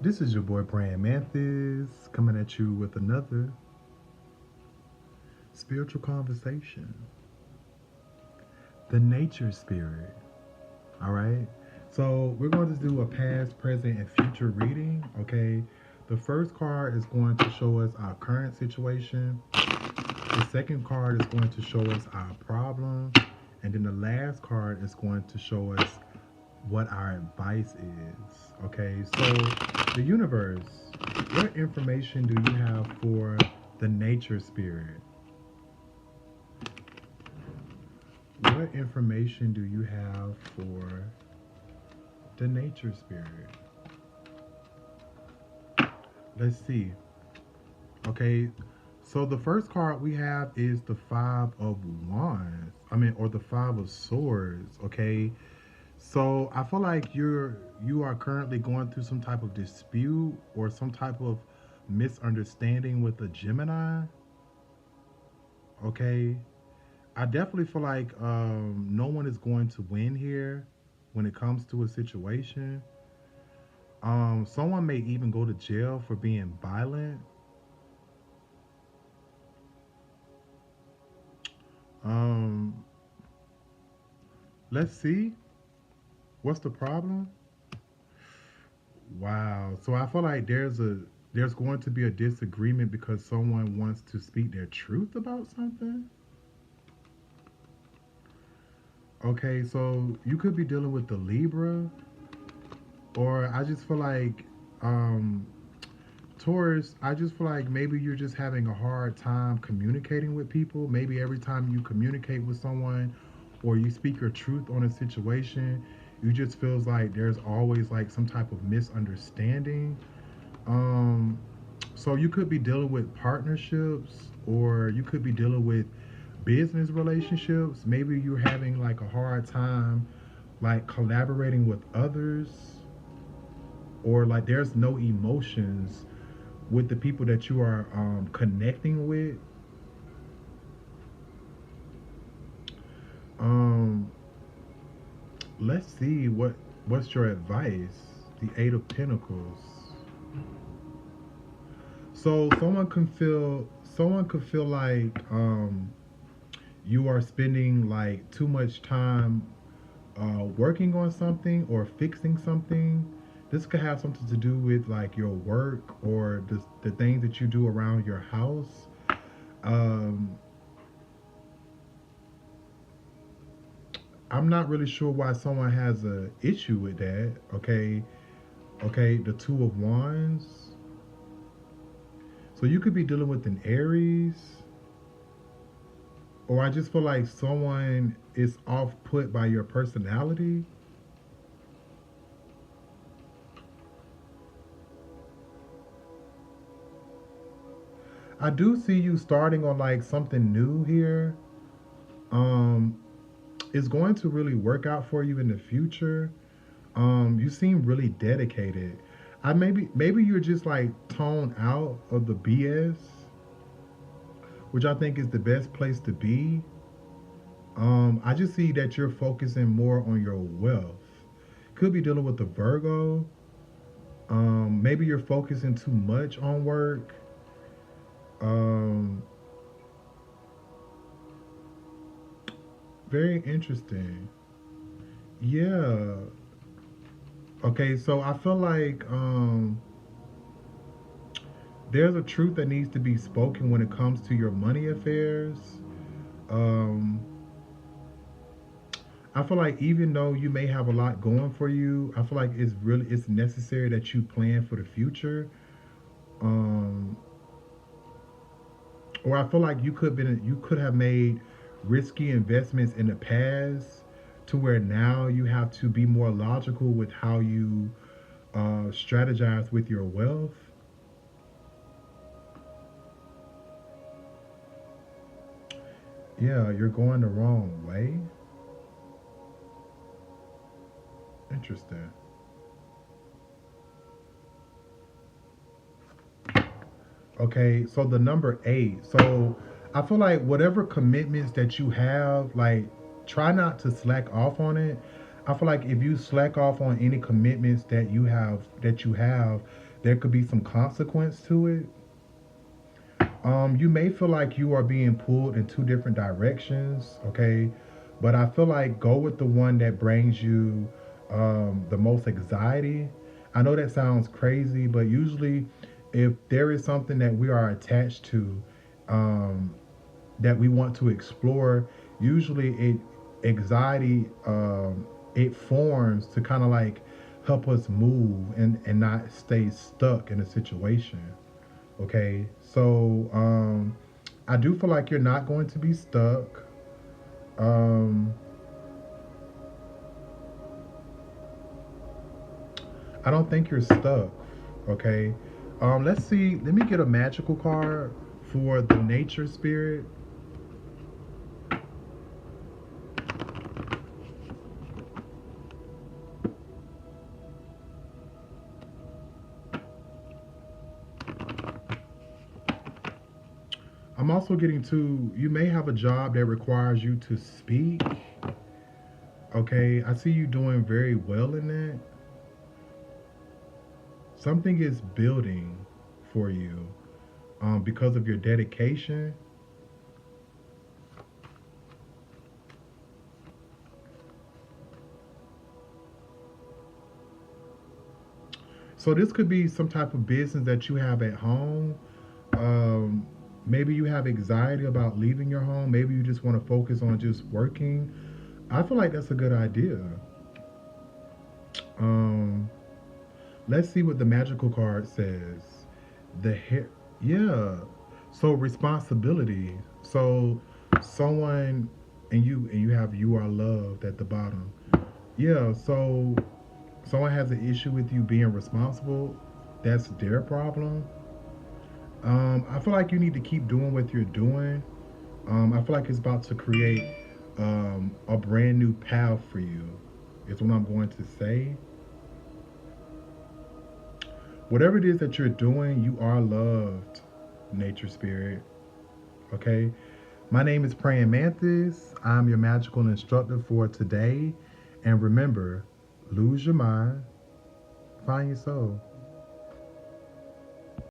This is your boy Brian Manthis coming at you with another spiritual conversation. The nature spirit. All right. So we're going to do a past, present, and future reading. Okay. The first card is going to show us our current situation. The second card is going to show us our problem. And then the last card is going to show us what our advice is. Okay, so the universe, what information do you have for the nature spirit? What information do you have for the nature spirit? Let's see. Okay, so the first card we have is the Five of Wands. Or the Five of Swords. Okay, so I feel like you are currently going through some type of dispute or some type of misunderstanding with a Gemini. Okay, I definitely feel like no one is going to win here when it comes to a situation. Someone may even go to jail for being violent. Um, let's see. What's the problem? Wow. So I feel like there's going to be a disagreement because someone wants to speak their truth about something. Okay, so you could be dealing with the Libra, or I just feel like um Taurus, I just feel like maybe you're just having a hard time communicating with people. Maybe every time you communicate with someone or you speak your truth on a situation, you just feels like there's always like some type of misunderstanding. Um, so you could be dealing with partnerships or you could be dealing with business relationships. Maybe you're having like a hard time like collaborating with others or like there's no emotions with the people that you are connecting with. Um, let's see what's your advice. The Eight of Pentacles. So someone could feel like you are spending like too much time working on something or fixing something. This could have something to do with like your work or the things that you do around your house. Um, I'm not really sure why someone has a issue with that. Okay, okay, the Two of Wands. So you could be dealing with an Aries, or I just feel like someone is off put by your personality. I do see you starting on like something new here. Um, it's going to really work out for you in the future. You seem really dedicated. I maybe you're just like toned out of the BS, which I think is the best place to be. I just see that you're focusing more on your wealth. Could be dealing with the Virgo. Maybe you're focusing too much on work. Um, very interesting. Yeah. Okay, so I feel like there's a truth that needs to be spoken when it comes to your money affairs. Um, I feel like even though you may have a lot going for you, I feel like it's necessary that you plan for the future. Um, or I feel like you could have made risky investments in the past to where now you have to be more logical with how you strategize with your wealth. Yeah, you're going the wrong way. Interesting. Okay, so the number eight. So I feel like whatever commitments that you have, like try not to slack off on it. I feel like if you slack off on any commitments that you have, there could be some consequence to it. You may feel like you are being pulled in two different directions, okay? But I feel like go with the one that brings you the most anxiety. I know that sounds crazy, but usually, if there is something that we are attached to, um, that we want to explore, usually anxiety it forms to kind of like help us move and not stay stuck in a situation. Okay, so I do feel like you're not going to be stuck. Um, I don't think you're stuck. Okay, let's see. Let me get a magical card for the nature spirit. I'm also getting to, you may have a job that requires you to speak. Okay, I see you doing very well in that. Something is building for you because of your dedication. So this could be some type of business that you have at home. Um, Maybe you have anxiety about leaving your home. Maybe you just want to focus on just working. I feel like that's a good idea. Um, let's see what the magical card says. The hair, yeah. So responsibility. So someone and you have you are loved at the bottom. Yeah. So someone has an issue with you being responsible. That's their problem. I feel like you need to keep doing what you're doing. I feel like it's about to create a brand new path for you. Is what I'm going to say. Whatever it is that you're doing, you are loved, nature spirit. Okay. My name is Praying Mantis. I'm your magical instructor for today. And remember, lose your mind, find your soul.